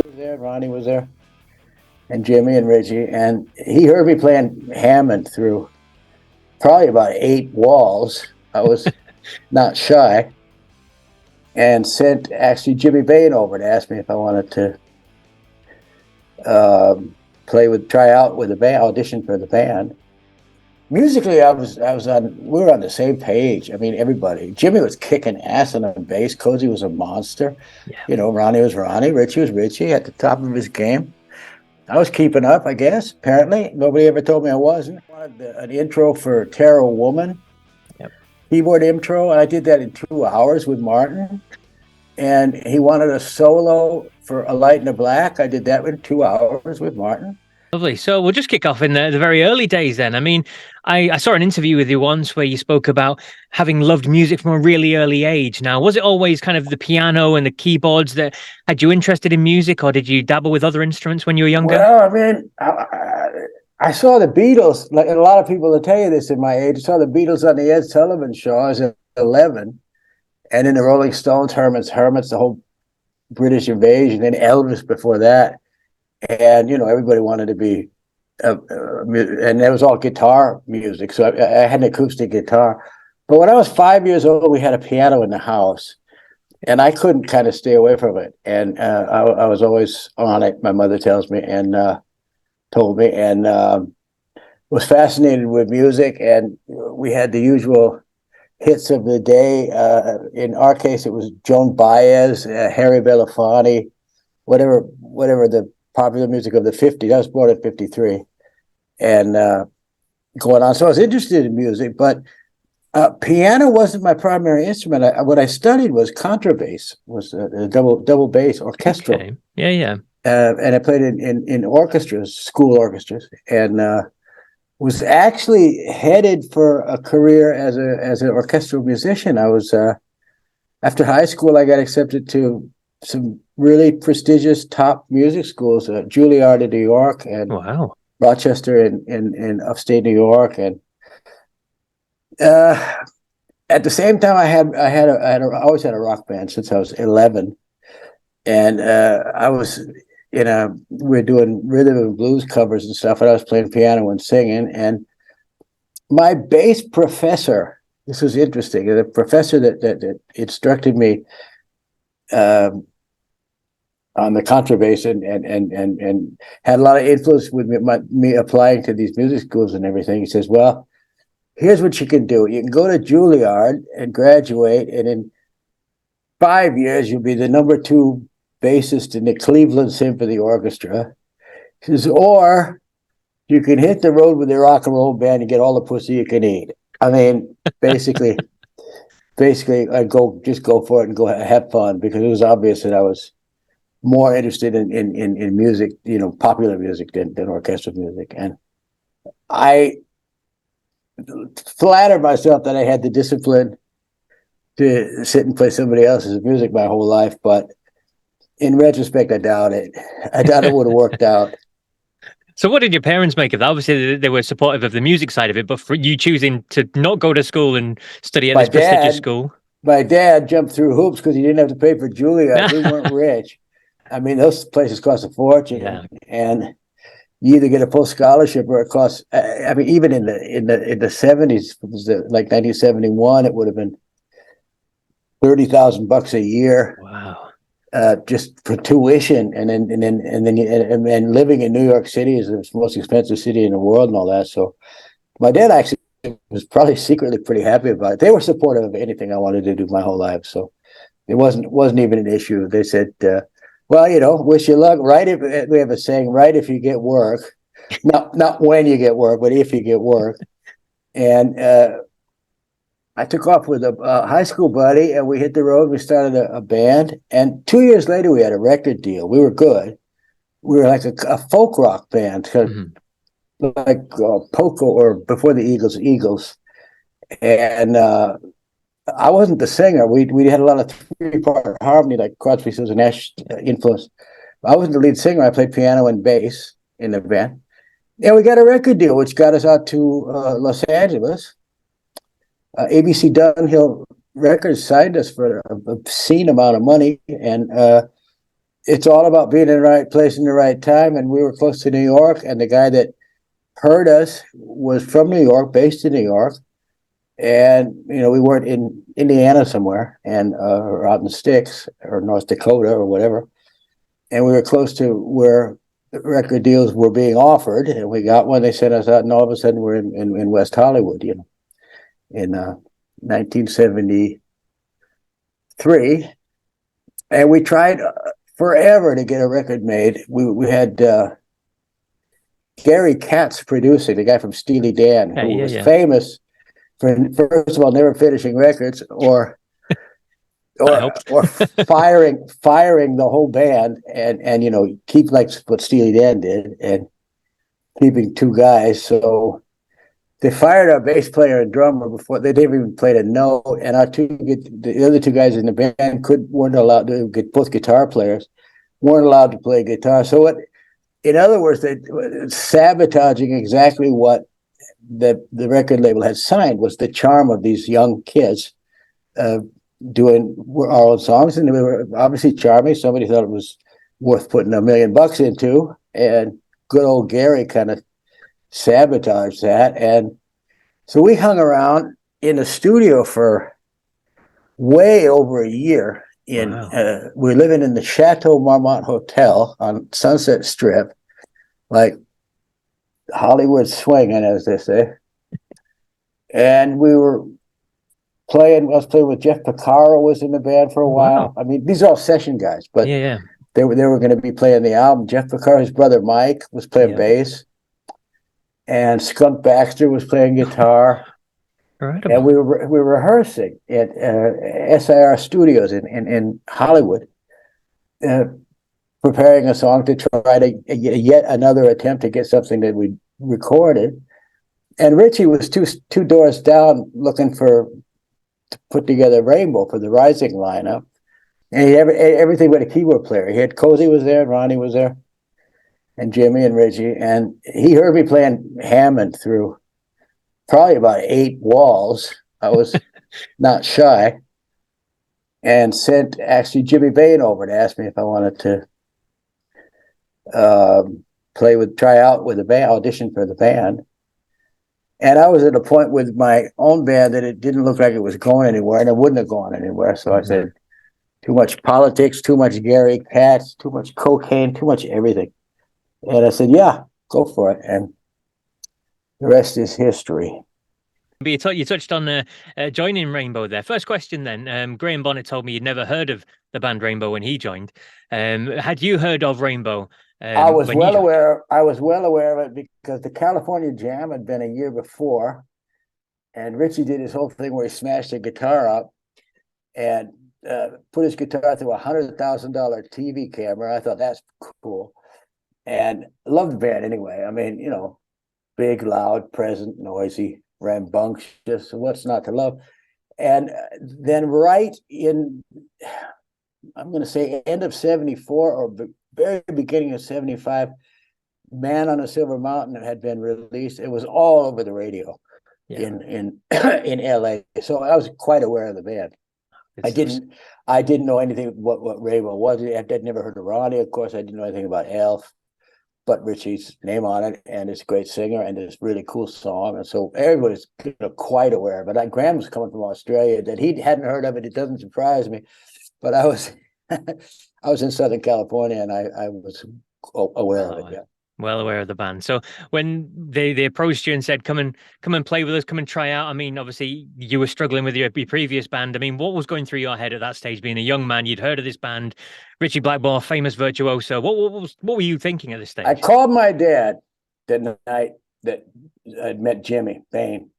was there, Ronnie was there, and Jimmy and Richie, and he heard me playing Hammond through probably about 8 walls. I was not shy, and sent actually Jimmy Bain over to ask me if I wanted to try out with the band, audition for the band. Musically, we were on the same page. I mean, everybody. Jimmy was kicking ass on bass. Cozy was a monster. Yeah. Ronnie was Ronnie. Richie was Richie at the top of his game. I was keeping up, I guess. Apparently, nobody ever told me I wasn't. I wanted an intro for Terror Woman. Yep. Keyboard intro, and I did that in 2 hours with Martin. And he wanted a solo for A Light in the Black. I did that in 2 hours with Martin. Lovely. So we'll just kick off in the very early days then. I mean, I saw an interview with you once where you spoke about having loved music from a really early age. Now, was it always kind of the piano and the keyboards that had you interested in music, or did you dabble with other instruments when you were younger? Well, I mean, I saw the Beatles, like a lot of people will tell you this in my age. I saw the Beatles on the Ed Sullivan Show. I was 11. And then the Rolling Stones, Hermits, the whole British invasion, and Elvis before that. And, everybody wanted to be, and it was all guitar music. So I had an acoustic guitar. But when I was 5 years old, we had a piano in the house, and I couldn't kind of stay away from it. And I was always on it, my mother tells me, and told me, and was fascinated with music. And we had the usual hits of the day. In our case, it was Joan Baez, Harry Belafonte, whatever the popular music of the 50s. I was born in 53, and going on. So I was interested in music, but piano wasn't my primary instrument. What I studied was contrabass, was a double bass orchestral. Okay. Yeah. And I played in orchestras, school orchestras, and was actually headed for a career as an orchestral musician. I was after high school, I got accepted to some really prestigious top music schools, Juilliard in New York, and Wow. Rochester in upstate New York. And at the same time, I always had a rock band since I was 11, and I was we were doing rhythm and blues covers and stuff, and I was playing piano and singing. And my bass professor, this was interesting, the professor that instructed me on the contrabass and had a lot of influence with me applying to these music schools and everything. He says, well, here's what you can do. You can go to Juilliard and graduate, and in 5 years, you'll be the #2 bassist in the Cleveland Symphony Orchestra. He says, or you can hit the road with your rock and roll band and get all the pussy you can eat. I mean, basically, I'd go for it and go have fun, because it was obvious that I was more interested in music, popular music than orchestral music. And I flattered myself that I had the discipline to sit and play somebody else's music my whole life, but in retrospect, I doubt it. I doubt it would have worked out. So what did your parents make of that? Obviously, they were supportive of the music side of it, but for you choosing to not go to school and study at this prestigious school? My dad jumped through hoops because he didn't have to pay for Juilliard. We weren't rich. I mean, those places cost a fortune. Yeah. And you either get a full scholarship or it costs, I mean, even in the 70s, it was like 1971, it would have been $30,000 a year. Wow. Just for tuition, and then living in New York City is the most expensive city in the world and all that. So my dad actually was probably secretly pretty happy about it. They were supportive of anything I wanted to do my whole life, so it wasn't even an issue. They said, well, wish you luck. Right, if we have a saying, right if you get work, not when you get work, but if you get work. And I took off with a high school buddy, and we hit the road. We started a band, and 2 years later, we had a record deal. We were good. We were like a folk rock band, like Poco, or before the Eagles. And I wasn't the singer. We had a lot of three-part harmony, like Crosby, Stills, and Nash influence. I wasn't the lead singer. I played piano and bass in the band. And we got a record deal, which got us out to Los Angeles. ABC Dunhill Records signed us for an obscene amount of money, and it's all about being in the right place in the right time. And we were close to New York, and the guy that heard us was from New York, based in New York. And, we weren't in Indiana somewhere or out in the sticks or North Dakota or whatever. And we were close to where record deals were being offered, and we got one. They sent us out, and all of a sudden we're in West Hollywood, in 1973. And we tried forever to get a record made. We had Gary Katz producing, the guy from Steely Dan, who was famous for, first of all, never finishing records or firing the whole band, and keep like what Steely Dan did, and keeping two guys. So they fired our bass player and drummer before they never even played a note, and the other two guys in the band weren't allowed to get, both guitar players weren't allowed to play guitar. So in other words, they sabotaging exactly what the record label had signed was the charm of these young kids doing our own songs, and they were obviously charming. Somebody thought it was worth putting $1 million into, and good old Gary kind of sabotaged that. And so we hung around in the studio for way over a year. We're living in the Chateau Marmont Hotel on Sunset Strip, like Hollywood swinging, as they say. And we were I was playing with Jeff Porcaro, was in the band for a while. I mean, these are all session guys, but they were going to be playing the album. Jeff Porcaro's brother Mike was playing bass, and Skunk Baxter was playing guitar. And we were rehearsing at SIR Studios in Hollywood, preparing a song to try to yet another attempt to get something that we recorded. And Richie was two doors down looking to put together Rainbow for the Rising lineup. And he had everything but a keyboard player. He had Cozy was there, Ronnie was there, and Jimmy and Richie. And he heard me playing Hammond through probably about 8 walls. I was not shy, and sent actually Jimmy Bain over to ask me if I wanted to try out with the band, audition for the band. And I was at a point with my own band that it didn't look like it was going anywhere, and it wouldn't have gone anywhere. So I said, too much politics, too much Gary Katz, too much cocaine, too much everything. And I said, yeah, go for it. And the rest is history. You touched on joining Rainbow there. First question then. Graham Bonnet told me you'd never heard of the band Rainbow when he joined. Had you heard of Rainbow? I was well aware of it because the California Jam had been a year before, and Richie did his whole thing where he smashed a guitar up and put his guitar through a $100,000 TV camera. I thought that's cool, and loved the band anyway. I mean, big, loud, present, noisy, rambunctious. What's not to love? And then right in, I'm going to say end of 74 or the very beginning of 75, Man on a Silver Mountain had been released. It was all over the radio in LA. So I was quite aware of the band. I didn't know anything what Rainbow was. I'd never heard of Ronnie, of course. I didn't know anything about Elf, but Richie's name on it, and it's a great singer, and it's a really cool song. And so everybody's quite aware. But Graham was coming from Australia, that he hadn't heard of it. It doesn't surprise me. But I was I was in Southern California, and I was aware of it. Yeah, well aware of the band. So when they approached you and said, "Come and play with us, come and try out," I mean, obviously you were struggling with your previous band. I mean, what was going through your head at that stage? Being a young man, you'd heard of this band, Ritchie Blackmore, famous virtuoso. What were you thinking at this stage? I called my dad the night that I'd met Jimmy Bain.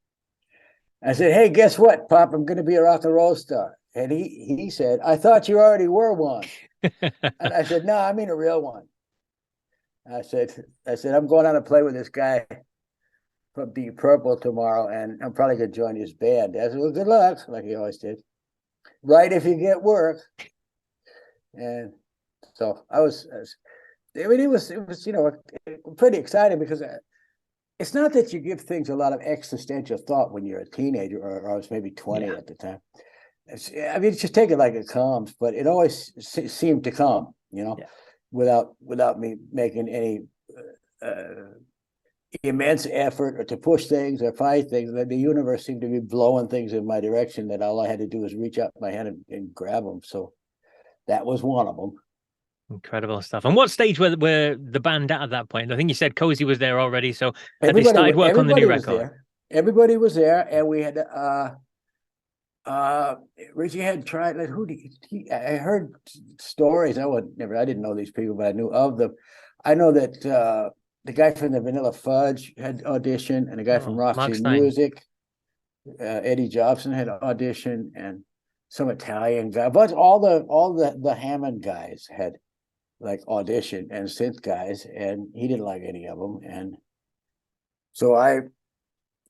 I said, "Hey, guess what, Pop? I'm going to be a rock and roll star." And he said, "I thought you already were one." And I said, "No, I mean a real one." I said, "I'm going on to play with this guy from Deep Purple tomorrow, and I'm probably going to join his band." I said, "Well, good luck," like he always did. "Right, if you get work." And so I mean, it was pretty exciting, because it's not that you give things a lot of existential thought when you're a teenager, or I was maybe 20 at the time. I mean, it's just take it like it comes, but it always seemed to come, without me making any immense effort or to push things or find things. The universe seemed to be blowing things in my direction that all I had to do was reach out my hand and grab them. So that was one of them. Incredible stuff. And what stage were the band at that point? I think you said Cozy was there already. So had they Everybody, started work on the new everybody was record? there. Everybody was there, and we had Richie had tried. Like, I heard stories. I didn't know these people, but I knew of them. I know that the guy from the Vanilla Fudge had auditioned, and the guy from Mark Roxy Stein. Music, Eddie Jobson, had auditioned, and some Italian guy. But all the Hammond guys had like audition and synth guys, and he didn't like any of them. And so I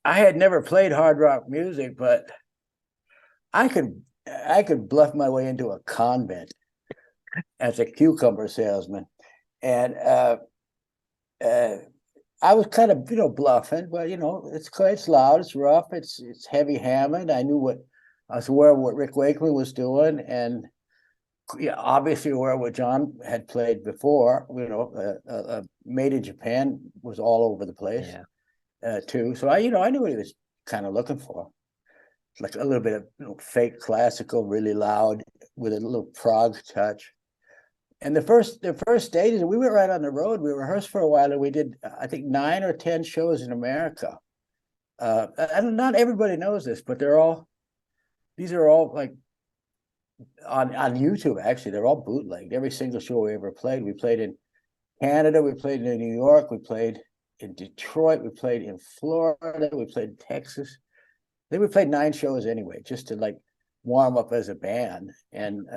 had never played hard rock music, but I could bluff my way into a convent as a cucumber salesman. And I was kind of bluffing, but it's loud, it's rough, it's heavy Hammond. I was aware of what Rick Wakeman was doing, and obviously aware of what John had played before. Made in Japan was all over the place, too. So I knew what he was kind of looking for, like a little bit of fake classical, really loud with a little prog touch. And the first stages, we went right on the road. We rehearsed for a while, and we did, I think, 9 or 10 shows in America. And not everybody knows this, but these are all like on YouTube. Actually, they're all bootlegged. Every single show we ever played. We played in Canada, we played in New York, we played in Detroit, we played in Florida, we played in Texas. I think we played 9 shows anyway, just to like warm up as a band. And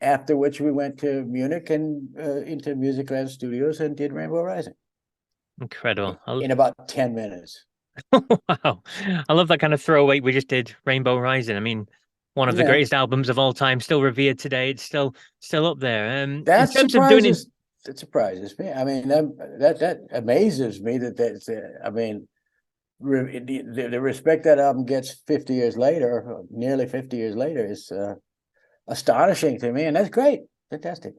after which we went to Munich and into Musicland Studios and did Rainbow Rising. Incredible. In about 10 minutes. Wow. I love that kind of throwaway. We just did Rainbow Rising. I mean, one of the greatest albums of all time, still revered today. It's still up there. That surprises me. I mean, that amazes me that's I mean, the respect that album gets 50 years later, nearly 50 years later, is astonishing to me, and that's great. Fantastic.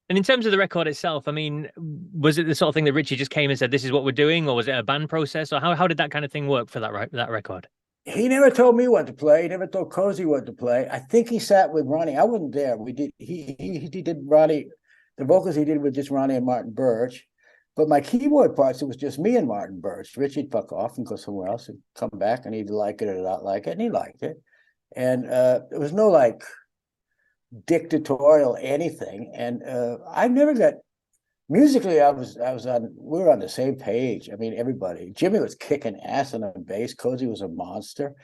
And in terms of the record itself, I mean, was it the sort of thing that Richie just came and said, "This is what we're doing," or was it a band process, or how did that kind of thing work for that record? He never told me what to play. He never told Cozy what to play. I think he sat with Ronnie. I wasn't there. He did Ronnie. The vocals he did with just Ronnie and Martin Birch. But my keyboard parts, it was just me and Martin Birch. Richie'd fuck off and go somewhere else and come back, and he'd like it or not like it, and he liked it. And there was no like dictatorial anything. And I never got musically. We were on the same page. I mean, everybody. Jimmy was kicking ass on the bass. Cozy was a monster.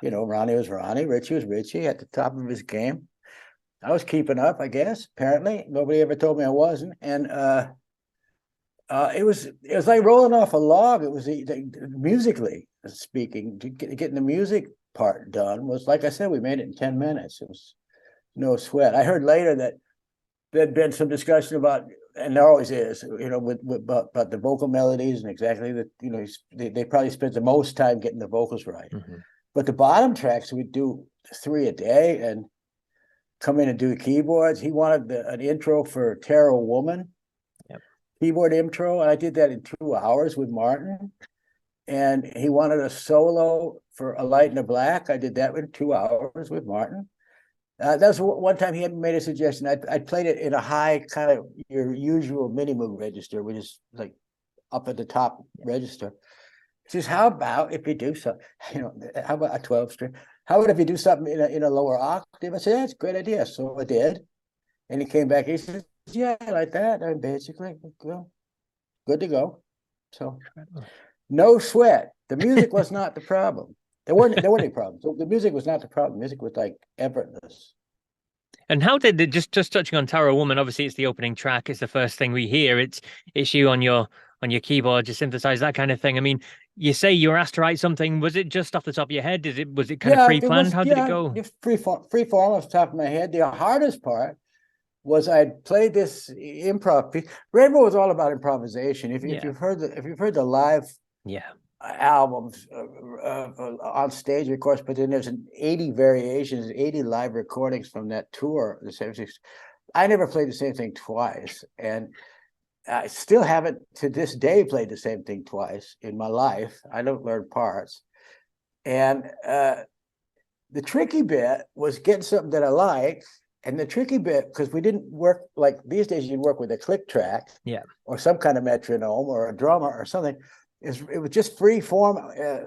Yeah. Ronnie was Ronnie. Richie was Richie at the top of his game. I was keeping up, I guess. Apparently, nobody ever told me I wasn't. And it was like rolling off a log. It was musically speaking, getting the music part done was, like I said, we made it in 10 minutes. It was no sweat. I heard later that there'd been some discussion about, and there always is, about the vocal melodies and exactly that, they probably spent the most time getting the vocals right. Mm-hmm. But the bottom tracks, we'd do 3 a day and come in and do the keyboards. He wanted an intro for Terror Woman. Yep. Keyboard intro, and I did that in 2 hours with Martin. And he wanted a solo for A Light in the Black. I did that in 2 hours with Martin. That was one time he had made a suggestion. I played it in a high kind of your usual mini-moog register, which is like up at the top register. He says, how about if you do something, how about a 12-string? How about if you do something in a lower octave? I said, that's a great idea. So I did. And he came back, he says, yeah, I like that. I'm basically good to go. So no sweat. The music was not the problem. There weren't any problems. So the music was not the problem. Music was like effortless. And how did it, just touching on Tarot Woman, obviously it's the opening track, it's the first thing we hear. It's you on your keyboard, you synthesize, that kind of thing. I mean, you say you were asked to write something. Was it just off the top of your head? Was it kind of pre-planned? How did it go? Free form off the top of my head. The hardest part was I played this improv piece. Rainbow was all about improvisation. If you've heard the live albums on stage, of course, but then there's 80 variations, 80 live recordings from that tour, the 76. I never played the same thing twice, and I still haven't to this day played the same thing twice in my life. I don't learn parts, and the tricky bit was getting something that I liked. And the tricky bit, because we didn't work like these days, you'd work with a click track, Yeah. or some kind of metronome or a drummer or something. It was just free form,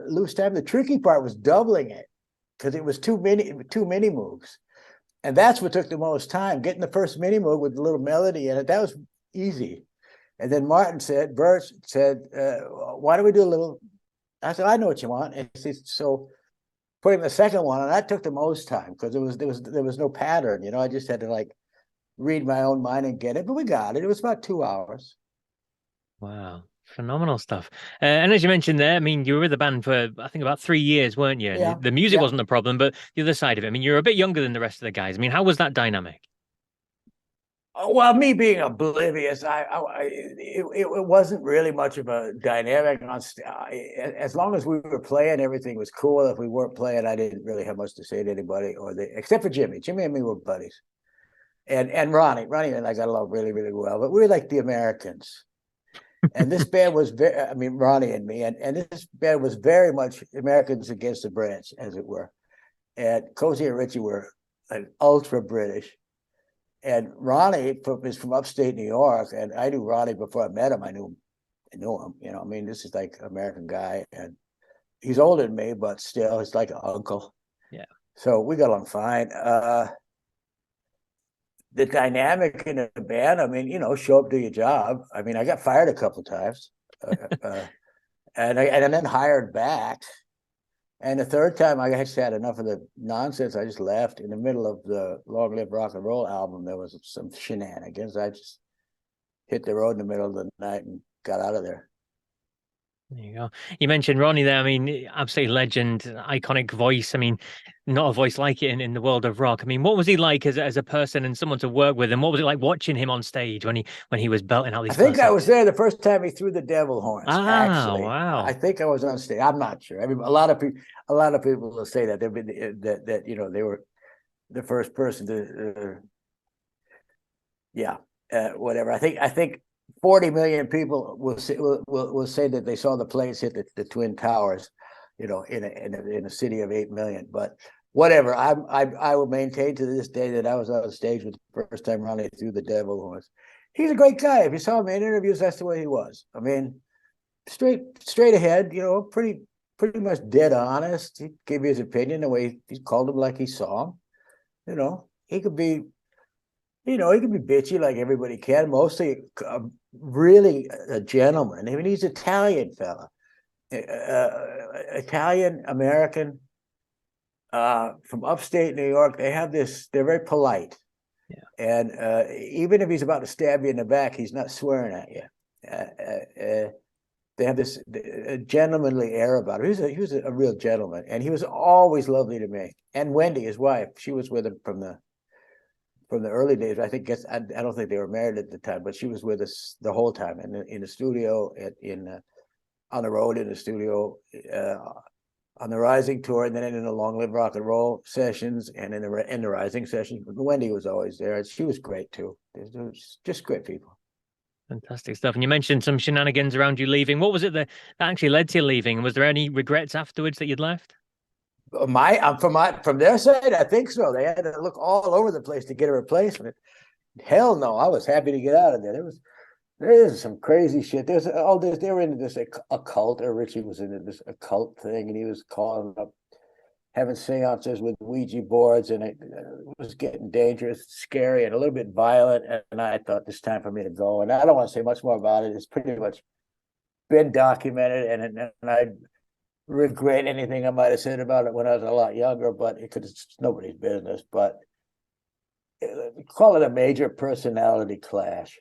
loose time. The tricky part was doubling it because it was too many moves. And that's what took the most time, getting the first mini move with a little melody in it. That was easy. And then Bert said, why don't we do a little? I said, I know what you want. And he said, so putting the second one, and that took the most time because there was no pattern. I just had to like read my own mind and get it, but we got it. It was about 2 hours. Wow. Phenomenal stuff. And as you mentioned there, I mean, you were with the band for, I think, about 3 years, weren't you? Yeah, And the music yeah. wasn't the problem, but the other side of it. I mean, you're a bit younger than the rest of the guys. I mean, how was that dynamic? Well, me being oblivious, it wasn't really much of a dynamic on as long as we were playing, everything was cool. If we weren't playing, I didn't really have much to say to anybody, except for Jimmy. Jimmy and me were buddies, and Ronnie and I got along really, really well. But we were like the Americans, and this band was I mean, Ronnie and me, and this band was very much Americans against the Brits, as it were. And Cozy and Richie were an ultra British. And Ronnie is from upstate New York, and I knew Ronnie before I met him. I knew him. I mean, this is like an American guy, and he's older than me, but still, he's like an uncle. Yeah. So we got along fine. The dynamic in the band, I mean, show up, do your job. I mean, I got fired a couple of times, and then hired back. And the third time, I just had enough of the nonsense. I just left in the middle of the Long Live Rock and Roll album. There was some shenanigans. I just hit the road in the middle of the night and got out of there. There you go. You mentioned Ronnie there. I mean, absolute legend, iconic voice. I mean, not a voice like it in the world of rock. I mean, what was he like as a person and someone to work with? And what was it like watching him on stage when he was belting out I these think I was classics? there the first time he threw the devil horns. Ah, Actually, I wow. think I was on stage. I'm not sure. I mean, a lot of people will say that they've been that they were the first person to, whatever. I think 40 million people will say that they saw the planes hit the Twin Towers, in a city of 8 million. But whatever, I will maintain to this day that I was on stage with the first time Ronnie threw the devil horns. He's a great guy. If you saw him in interviews, that's the way he was. I mean, straight ahead, pretty much dead honest. He gave you his opinion the way he called him like he saw him. He could be, he could be bitchy like everybody can. Mostly, really a gentleman. I mean, he's an Italian fella, Italian American, from upstate New York. They have this. They're very polite. Yeah. And even if he's about to stab you in the back, he's not swearing at you. They have this gentlemanly air about him. He was a real gentleman, and he was always lovely to me. And Wendy, his wife, she was with him from the early days. I don't think they were married at the time, but she was with us the whole time, in the studio, on the road, in the studio, on the Rising tour, and then in the Long Live Rock and Roll sessions, and in the Rising sessions. Wendy was always there, and she was great too. They were just great people. Fantastic stuff. And you mentioned some shenanigans around you leaving. What was it that actually led to you leaving? And was there any regrets afterwards that you'd left? From their side, I think so. They had to look all over the place to get a replacement. Hell no, I was happy to get out of there. There's some crazy shit. They were into this occult, or Richie was into this occult thing, and he was calling up, having seances with Ouija boards, and it was getting dangerous, scary, and a little bit violent. And I thought, it's time for me to go. And I don't want to say much more about it. It's pretty much been documented, and I regret anything I might have said about it when I was a lot younger, but it's nobody's business. But call it a major personality clash.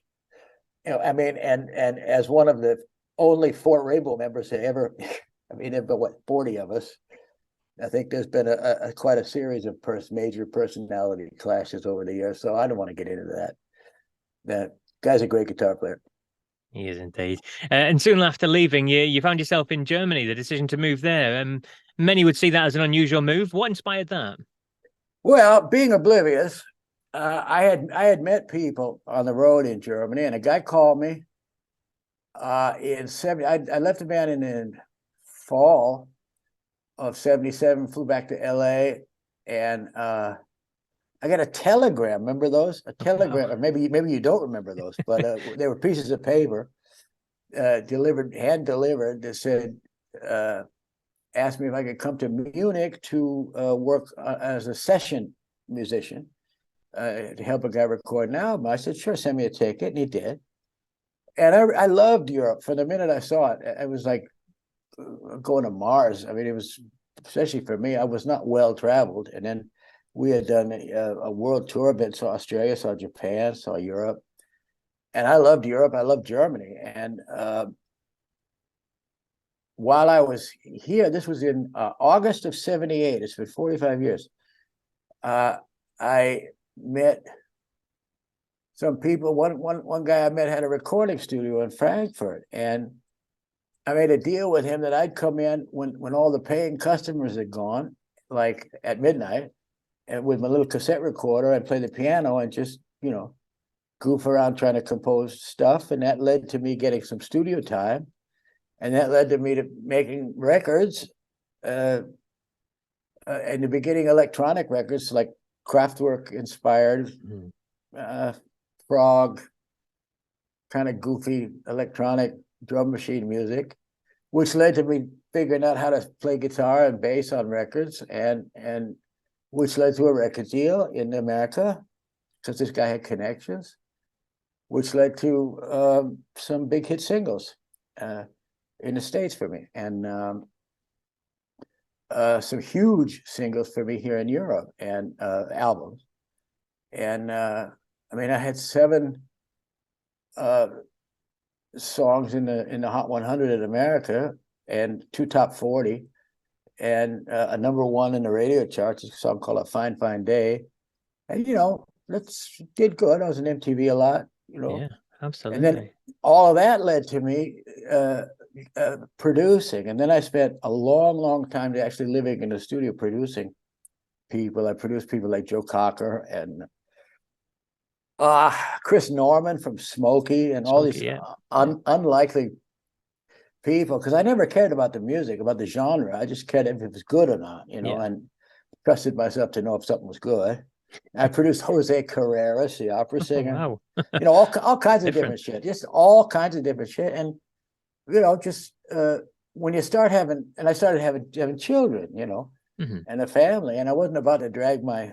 I mean, and as one of the only 4 Rainbow members to ever, I mean, there have been 40 of us. I think there's been quite a series of major personality clashes over the years. So I don't want to get into that. That guy's a great guitar player. He is indeed. And soon after leaving, you found yourself in Germany, the decision to move there. Many would see that as an unusual move. What inspired that? Well, being oblivious, I had met people on the road in Germany, and a guy called me in 70. I left the band in fall of 77, flew back to LA, and I got a telegram. Remember those? A telegram, Wow. or maybe you don't remember those, but they were pieces of paper delivered, hand delivered, that said, asked me if I could come to Munich to work as a session musician to help a guy record an album. I said, sure, send me a ticket, and he did. And I loved Europe from the minute I saw it. It was like going to Mars. I mean, it was, especially for me, I was not well traveled, and then we had done a world tour, been to Australia, saw Japan, saw Europe, and I loved Europe. I loved Germany, and while I was here, this was in August of 78. It's been 45 years. I met some people. One guy I met had a recording studio in Frankfurt, and I made a deal with him that I'd come in when all the paying customers had gone, like at midnight, and with my little cassette recorder, I'd play the piano and just, goof around trying to compose stuff. And that led to me getting some studio time. And that led to me to making records, in the beginning, electronic records, like Kraftwerk inspired, Frog, kind of goofy electronic drum machine music, which led to me figuring out how to play guitar and bass on records, and which led to a record deal in America, because this guy had connections, which led to some big hit singles in the States for me, and some huge singles for me here in Europe, and albums. And I mean, I had 7 songs in the Hot 100 in America, and 2 top 40, and a #1 in the radio charts, a song called "A Fine Fine Day." And that's did good. I was on MTV a lot, Yeah, and then absolutely. all of that led to me producing. And then I spent a long time to actually living in the studio producing people. I produced people like Joe Cocker and Chris Norman from Smokey, and all these Smokey, yeah. unlikely people, because I never cared about the music, about the genre. I just cared if it was good or not, Yeah. and trusted myself to know if something was good. I produced Jose Carreras, the opera Oh, singer, wow. all kinds of different shit, just all kinds of different shit. And just when you start having, and I started having children, and a family, and I wasn't about to drag my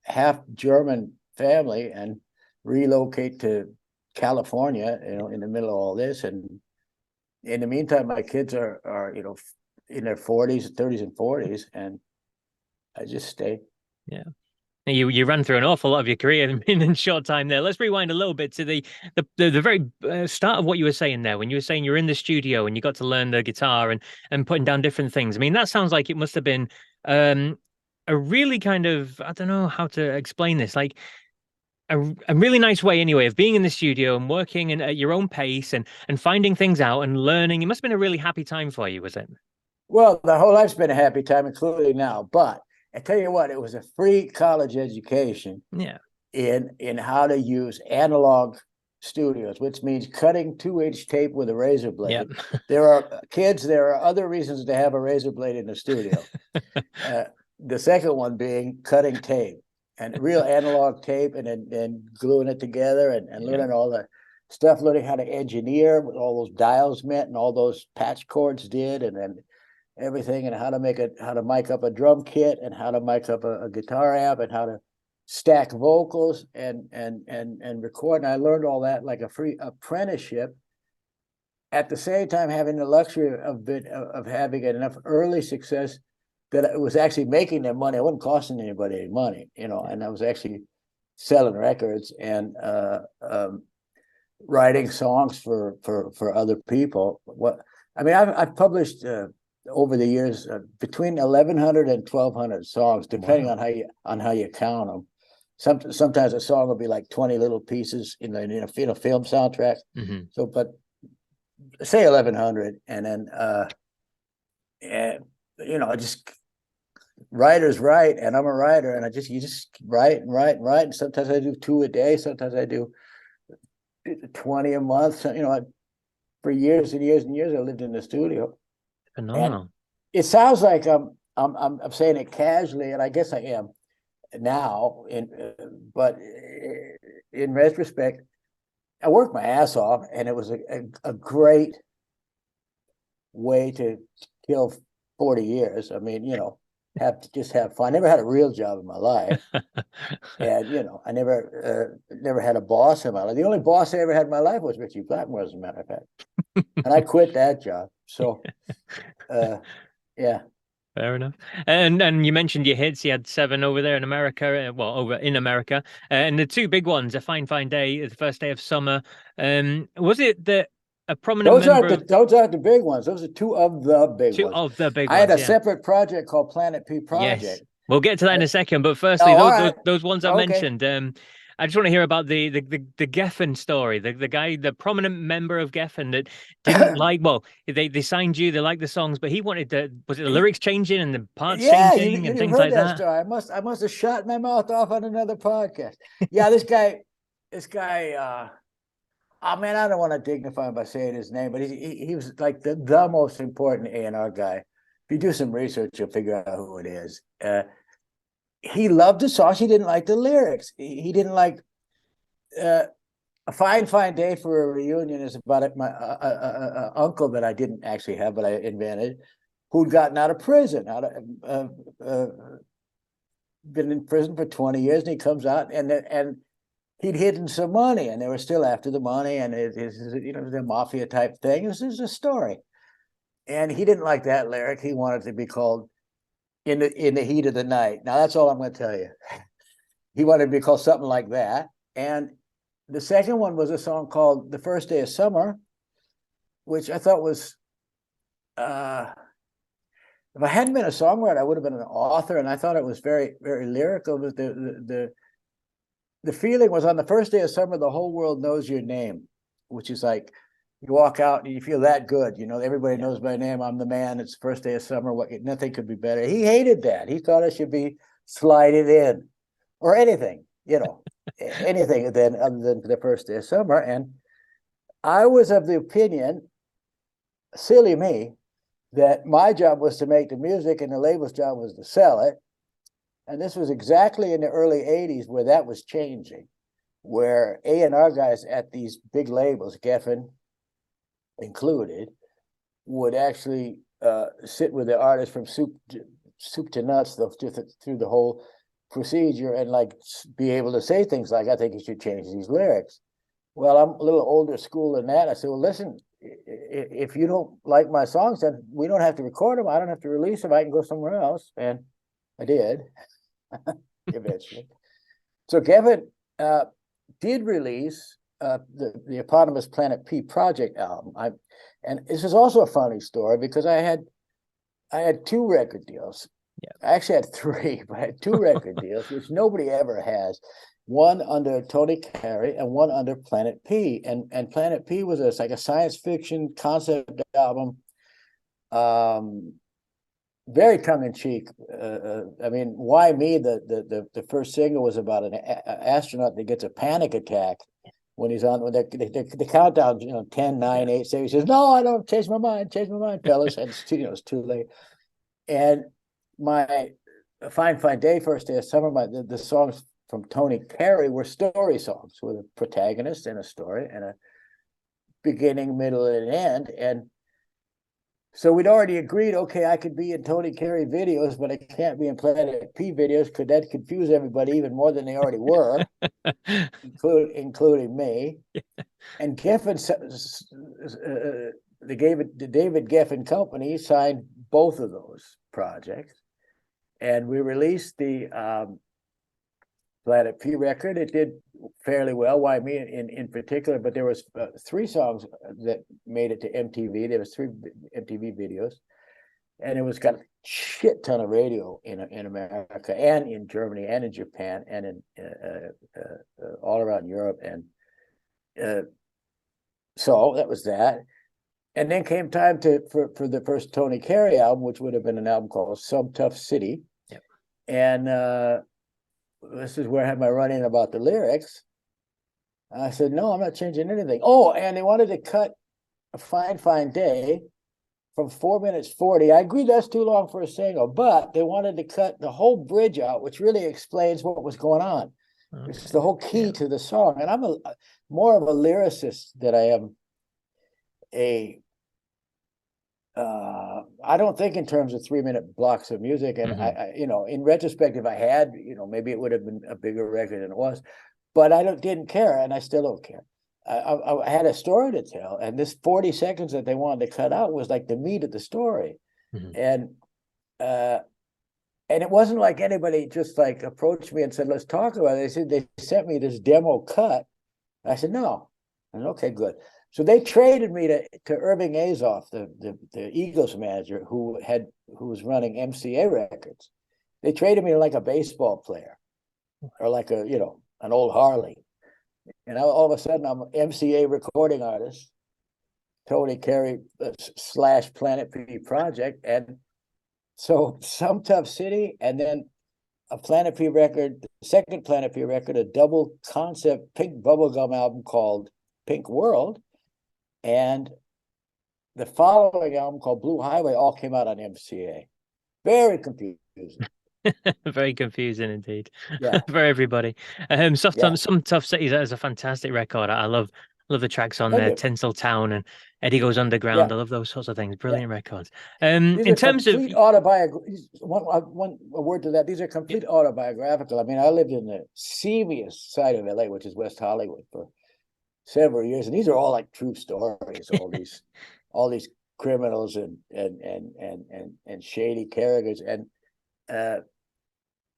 half German family and relocate to California, in the middle of all this. And in the meantime, my kids are in their 40s, 30s, and 40s, and I just stayed. Yeah. You ran through an awful lot of your career in a short time there. Let's rewind a little bit to the very start of what you were saying there, when you were saying you're in the studio and you got to learn the guitar and putting down different things. I mean, that sounds like it must have been a really kind of, I don't know how to explain this, like a really nice way anyway of being in the studio and working at your own pace and finding things out and learning. It must have been a really happy time for you, was it? Well, the whole life's been a happy time, including now. But I tell you what, it was a free college education Yeah. in how to use analog studios, which means cutting 2-inch tape with a razor blade. Yeah. There are other reasons to have a razor blade in the studio. The second one being cutting tape, and real analog tape, and then gluing it together, and Yeah. learning all the stuff, learning how to engineer what all those dials meant and all those patch cords did, and then everything, and how to mic up a drum kit, and how to mic up a guitar amp, and how to stack vocals and record. And I learned all that like a free apprenticeship, at the same time having the luxury of having enough early success that it was actually making them money. I wasn't costing anybody any money, and I was actually selling records and writing songs for other people. I've published over the years between 1,100 and 1,200 songs, depending Wow. on how you count them. Sometimes a song will be like 20 little pieces in a film soundtrack. So, but say 1,100, and then just writers write, and I'm a writer, and you just write and write and write. And sometimes I do 2 a day, sometimes I do 20 a month. So, for years and years and years, I lived in the studio. Phenomenal. And it sounds like I'm saying it casually, and I guess I am now. But in retrospect, I worked my ass off, and it was a great way to kill 40 years. I mean, have fun. I never had a real job in my life. And, I never had a boss in my life. The only boss I ever had in my life was Richie Blackmore, as a matter of fact. And I quit that job. So, yeah. Fair enough. And you mentioned your hits. You had 7 over there in America, well, over in America, and the 2 big ones, A Fine Fine Day, The First Day of Summer. Was it that a prominent Those member aren't the big ones. Those are 2 of the big two ones. of the big I ones, had a yeah. separate project called Planet P Project. Yes, we'll get to that in a second. But firstly, those ones I mentioned. I just want to hear about the Geffen story. The guy, the prominent member of Geffen that didn't like. Well, they signed you. They liked the songs, but he wanted was it the lyrics changing and the parts changing and things like that? Story. I must have shot my mouth off on another podcast. Yeah, this guy. Oh man, I don't want to dignify him by saying his name, but he was like the most important A&R guy. If you do some research, you'll figure out who it is. He loved the songs. He didn't like the lyrics. He didn't like A Fine Fine Day for a Reunion is about my uncle that I didn't actually have, but I invented, who'd gotten out of prison, been in prison for 20 years, and he comes out and he'd hidden some money, and they were still after the money, and it's the mafia type thing. This is a story, and he didn't like that lyric. He wanted to be called "In the Heat of the Night." Now that's all I'm going to tell you. He wanted to be called something like that, and the second one was a song called "The First Day of Summer," which I thought was, if I hadn't been a songwriter, I would have been an author, and I thought it was very, very lyrical. But the feeling was, on the first day of summer, the whole world knows your name, which is like you walk out and you feel that good. Everybody knows my name. I'm the man. It's the first day of summer. Nothing could be better. He hated that. He thought it should be slided in or anything, anything then other than the first day of summer. And I was of the opinion, silly me, that my job was to make the music and the label's job was to sell it. And this was exactly in the early 80s where that was changing, where A&R guys at these big labels, Geffen included, would actually sit with the artist from soup to nuts through the whole procedure and be able to say things like, I think you should change these lyrics. Well, I'm a little older school than that. I said, well, listen, if you don't like my songs, then we don't have to record them. I don't have to release them. I can go somewhere else. And I did. Eventually. So Geffen did release the eponymous Planet P Project album. And this is also a funny story because I had 2 record deals. Yeah. I actually had 3, but I had 2 record deals, which nobody ever has. One under TONYCAREY and one under Planet P. And Planet P was like a science fiction concept album. Very tongue-in-cheek. I mean, Why Me? The first single was about an astronaut that gets a panic attack when he's on the countdown. 10, 9, 8, 7. He says, "No, I don't. Change my mind, fellas." And it's too late. And my Fine Fine Day, First Day of Summer, the songs from TONYCAREY were story songs with a protagonist and a story and a beginning, middle, and end. And so we'd already agreed, okay, I could be in TONYCAREY videos, but I can't be in Planet P videos because that'd confuse everybody even more than they already were, including me. And Geffen, the David Geffen Company signed both of those projects. And we released the Planet P record. It did fairly well. Why Me in particular, but there was 3 songs that made it to MTV. There was 3 MTV videos, and it was got a shit ton of radio in America and in Germany and in Japan and in all around Europe. And so that was that. And then came time for the first TONYCAREY album, which would have been an album called Some Tough City. Yep. And this is where I had my run-in about the lyrics. I said, no, I'm not changing anything. Oh, and they wanted to cut A Fine, Fine Day from 4 minutes 40. I agree that's too long for a single, but they wanted to cut the whole bridge out, which really explains what was going on. Okay. It's the whole key to the song. And I'm more of a lyricist than I am I don't think in terms of 3-minute blocks of music. And I, in retrospect, if I had, maybe it would have been a bigger record than it was, but I didn't care, and I still don't care. I had a story to tell, and this 40 seconds that they wanted to cut out was like the meat of the story. And it wasn't like anybody just like approached me and said, let's talk about it. They sent me this demo cut. I said, no. I said, okay, good. So they traded me to Irving Azoff, the Eagles manager who was running MCA Records. They traded me like a baseball player or like an old Harley. And all of a sudden I'm an MCA recording artist, TONYCAREY / Planet P project. And so Some Tough City, and then a Planet P record, the second Planet P record, a double concept pink bubblegum album called Pink World. And the following album called Blue Highway all came out on MCA. Very confusing. Very confusing indeed. Yeah. For everybody. Some Tough Cities, that is a fantastic record. I love the tracks on there. Tinseltown and Eddie Goes Underground. I love those sorts of things. Brilliant records. These in terms of one word to that, these are complete autobiographical. I mean, I lived in the seamiest side of LA, which is West Hollywood, for several years, and these are all like true stories. all these criminals and shady characters. And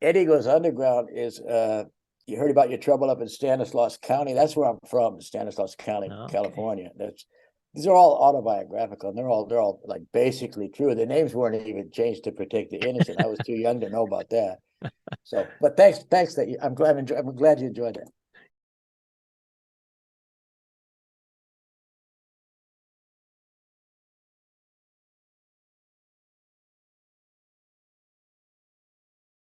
Eddie Goes Underground is you heard about Your Trouble up in Stanislaus County. That's where I'm from, Stanislaus County, California. These are all autobiographical, and they're all like basically true. The names weren't even changed to protect the innocent. I was too young to know about that. So, but thanks I'm glad you enjoyed that.